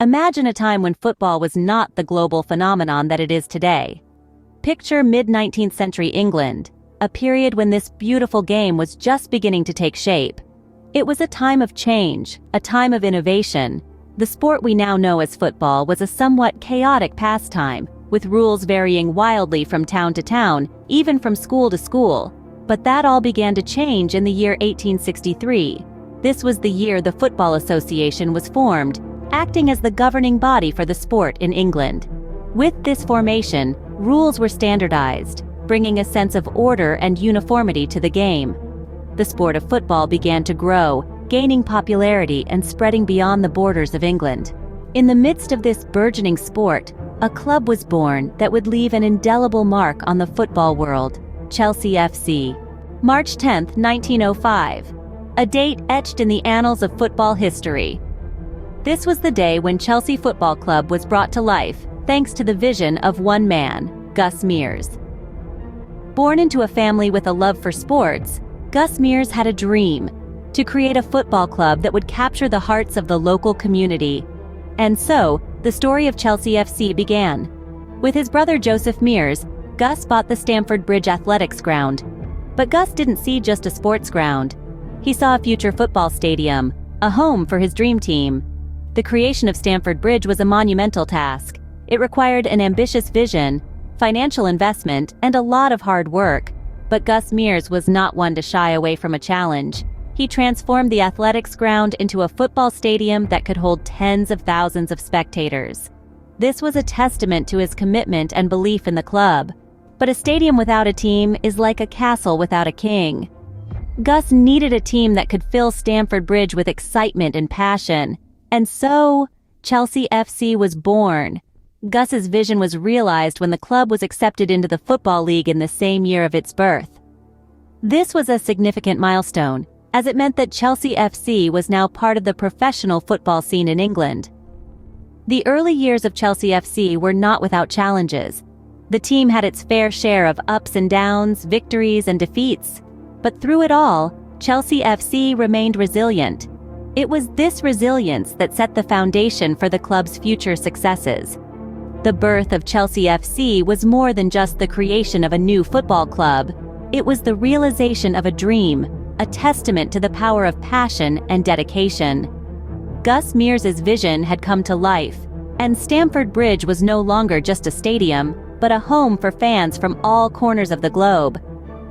Imagine a time when football was not the global phenomenon that it is today. Picture mid-19th century England, a period when this beautiful game was just beginning to take shape. It was a time of change, a time of innovation. The sport we now know as football was a somewhat chaotic pastime, with rules varying wildly from town to town, even from school to school. But that all began to change in the year 1863. This was the year the Football Association was formed, acting as the governing body for the sport in England. With this formation, rules were standardized, bringing a sense of order and uniformity to the game. The sport of football began to grow, gaining popularity and spreading beyond the borders of England. In the midst of this burgeoning sport, a club was born that would leave an indelible mark on the football world: Chelsea FC. March 10, 1905. A date etched in the annals of football history. This was the day when Chelsea Football Club was brought to life, thanks to the vision of one man, Gus Mears. Born into a family with a love for sports, Gus Mears had a dream: to create a football club that would capture the hearts of the local community. And so, the story of Chelsea FC began. With his brother Joseph Mears, Gus bought the Stamford Bridge Athletics ground. But Gus didn't see just a sports ground. He saw a future football stadium, a home for his dream team. The creation of Stamford Bridge was a monumental task. It required an ambitious vision, financial investment, and a lot of hard work. But Gus Mears was not one to shy away from a challenge. He transformed the athletics ground into a football stadium that could hold tens of thousands of spectators. This was a testament to his commitment and belief in the club. But a stadium without a team is like a castle without a king. Gus needed a team that could fill Stamford Bridge with excitement and passion. And so, Chelsea FC was born. Gus's vision was realized when the club was accepted into the Football League in the same year of its birth. This was a significant milestone, as it meant that Chelsea FC was now part of the professional football scene in England. The early years of Chelsea FC were not without challenges. The team had its fair share of ups and downs, victories and defeats. But through it all, Chelsea FC remained resilient. It was this resilience that set the foundation for the club's future successes. The birth of Chelsea FC was more than just the creation of a new football club. It was the realization of a dream, a testament to the power of passion and dedication. Gus Mears's vision had come to life, and Stamford Bridge was no longer just a stadium, but a home for fans from all corners of the globe.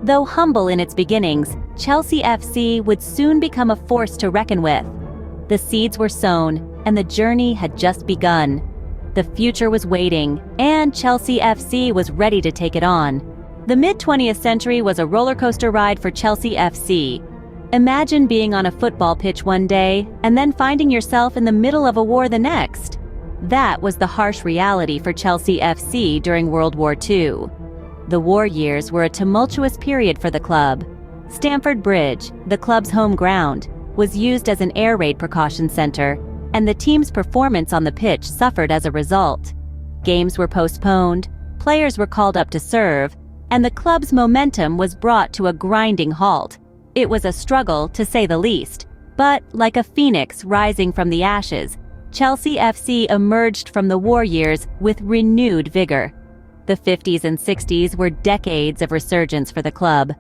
Though humble in its beginnings, Chelsea FC would soon become a force to reckon with. The seeds were sown, and the journey had just begun. The future was waiting, and Chelsea FC was ready to take it on. The mid-20th century was a roller coaster ride for Chelsea FC. Imagine being on a football pitch one day, and then finding yourself in the middle of a war the next. That was the harsh reality for Chelsea FC during World War II. The war years were a tumultuous period for the club. Stamford Bridge, the club's home ground, was used as an air raid precaution center, and the team's performance on the pitch suffered as a result. Games were postponed, players were called up to serve, and the club's momentum was brought to a grinding halt. It was a struggle, to say the least. But, like a phoenix rising from the ashes, Chelsea FC emerged from the war years with renewed vigor. The 50s and 60s were decades of resurgence for the club.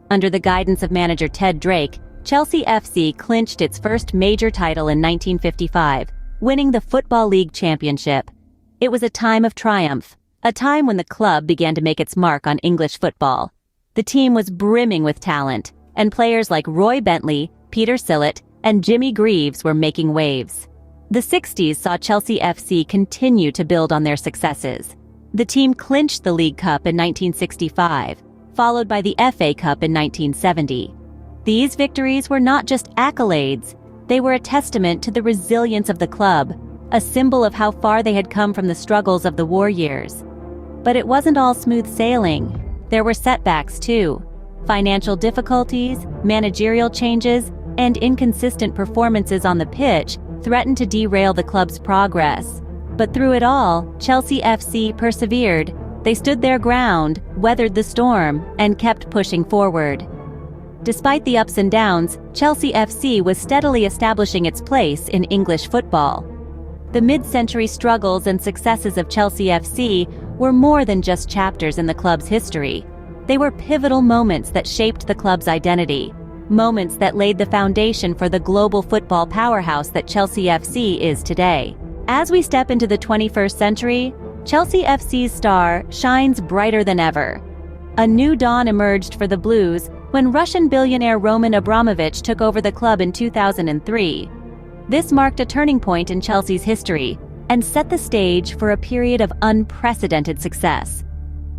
Under the guidance of manager Ted Drake, Chelsea FC clinched its first major title in 1955, winning the Football League Championship. It was a time of triumph, a time when the club began to make its mark on English football. The team was brimming with talent, and players like Roy Bentley, Peter Sillett, and Jimmy Greaves were making waves. The 60s saw Chelsea FC continue to build on their successes. The team clinched the League Cup in 1965, followed by the FA Cup in 1970. These victories were not just accolades, they were a testament to the resilience of the club, a symbol of how far they had come from the struggles of the war years. But it wasn't all smooth sailing. There were setbacks too. Financial difficulties, managerial changes, and inconsistent performances on the pitch threatened to derail the club's progress. But through it all, Chelsea FC persevered. They stood their ground, weathered the storm, and kept pushing forward. Despite the ups and downs, Chelsea FC was steadily establishing its place in English football. The mid-century struggles and successes of Chelsea FC were more than just chapters in the club's history. They were pivotal moments that shaped the club's identity, moments that laid the foundation for the global football powerhouse that Chelsea FC is today. As we step into the 21st century, Chelsea FC's star shines brighter than ever. A new dawn emerged for the Blues when Russian billionaire Roman Abramovich took over the club in 2003. This marked a turning point in Chelsea's history and set the stage for a period of unprecedented success.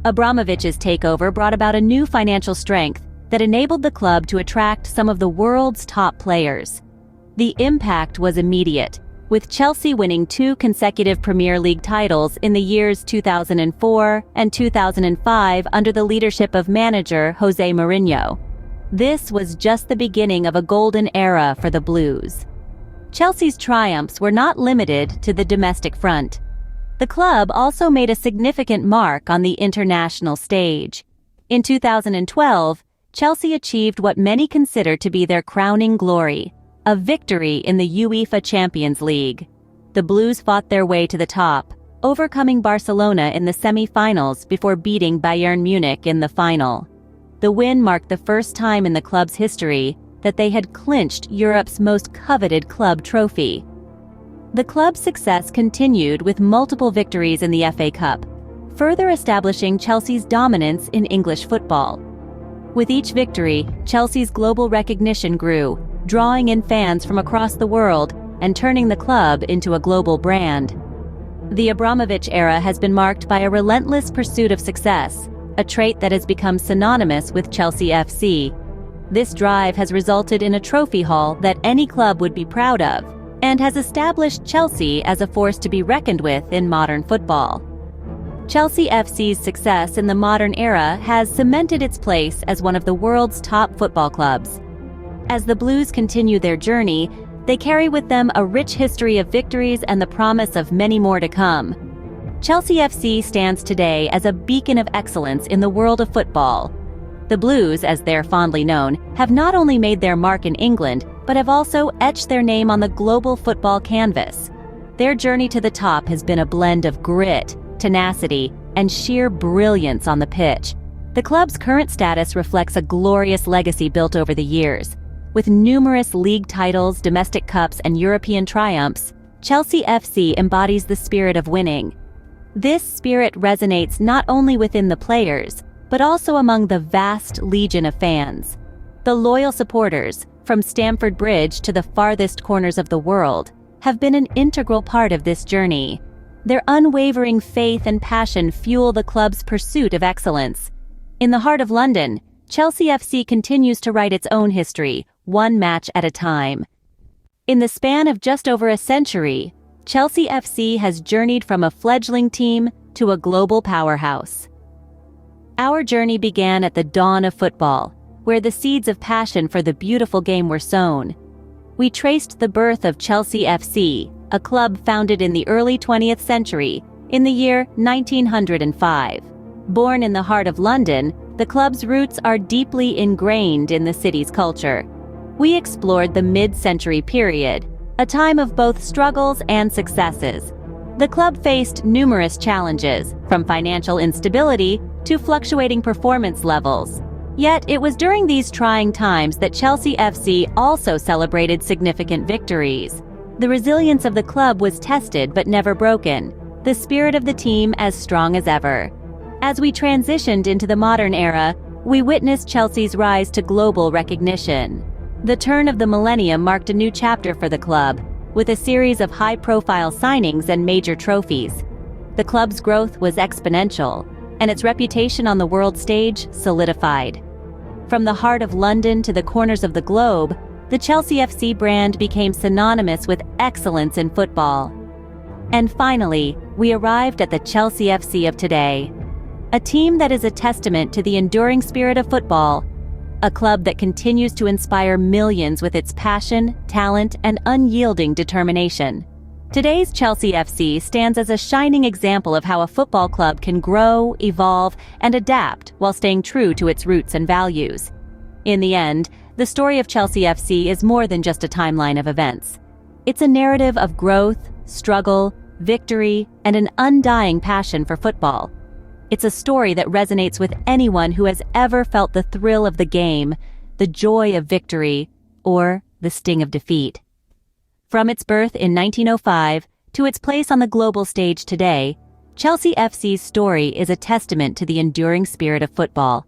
Abramovich's takeover brought about a new financial strength that enabled the club to attract some of the world's top players. The impact was immediate, with Chelsea winning 2 consecutive Premier League titles in the years 2004 and 2005 under the leadership of manager Jose Mourinho. This was just the beginning of a golden era for the Blues. Chelsea's triumphs were not limited to the domestic front. The club also made a significant mark on the international stage. In 2012, Chelsea achieved what many consider to be their crowning glory, a victory in the UEFA Champions League. The Blues fought their way to the top, overcoming Barcelona in the semi-finals before beating Bayern Munich in the final. The win marked the first time in the club's history that they had clinched Europe's most coveted club trophy. The club's success continued with multiple victories in the FA Cup, further establishing Chelsea's dominance in English football. With each victory, Chelsea's global recognition grew, drawing in fans from across the world and turning the club into a global brand. The Abramovich era has been marked by a relentless pursuit of success, a trait that has become synonymous with Chelsea FC. This drive has resulted in a trophy haul that any club would be proud of, and has established Chelsea as a force to be reckoned with in modern football. Chelsea FC's success in the modern era has cemented its place as one of the world's top football clubs. As the Blues continue their journey, they carry with them a rich history of victories and the promise of many more to come. Chelsea FC stands today as a beacon of excellence in the world of football. The Blues, as they're fondly known, have not only made their mark in England, but have also etched their name on the global football canvas. Their journey to the top has been a blend of grit, tenacity, and sheer brilliance on the pitch. The club's current status reflects a glorious legacy built over the years. With numerous league titles, domestic cups, and European triumphs, Chelsea FC embodies the spirit of winning. This spirit resonates not only within the players, but also among the vast legion of fans. The loyal supporters, from Stamford Bridge to the farthest corners of the world, have been an integral part of this journey. Their unwavering faith and passion fuel the club's pursuit of excellence. In the heart of London, Chelsea FC continues to write its own history, one match at a time. In the span of just over a century, Chelsea FC has journeyed from a fledgling team to a global powerhouse. Our journey began at the dawn of football, where the seeds of passion for the beautiful game were sown. We traced the birth of Chelsea FC, a club founded in the early 20th century, in the year 1905. Born in the heart of London, the club's roots are deeply ingrained in the city's culture. We explored the mid-century period, a time of both struggles and successes. The club faced numerous challenges, from financial instability to fluctuating performance levels. Yet it was during these trying times that Chelsea FC also celebrated significant victories. The resilience of the club was tested but never broken, the spirit of the team as strong as ever. As we transitioned into the modern era, we witnessed Chelsea's rise to global recognition. The turn of the millennium marked a new chapter for the club, with a series of high-profile signings and major trophies. The club's growth was exponential, and its reputation on the world stage solidified. From the heart of London to the corners of the globe, the Chelsea FC brand became synonymous with excellence in football. And finally, we arrived at the Chelsea FC of today. A team that is a testament to the enduring spirit of football, a club that continues to inspire millions with its passion, talent, and unyielding determination. Today's Chelsea FC stands as a shining example of how a football club can grow, evolve, and adapt while staying true to its roots and values. In the end, the story of Chelsea FC is more than just a timeline of events. It's a narrative of growth, struggle, victory, and an undying passion for football. It's a story that resonates with anyone who has ever felt the thrill of the game, the joy of victory, or the sting of defeat. From its birth in 1905 to its place on the global stage today, Chelsea FC's story is a testament to the enduring spirit of football.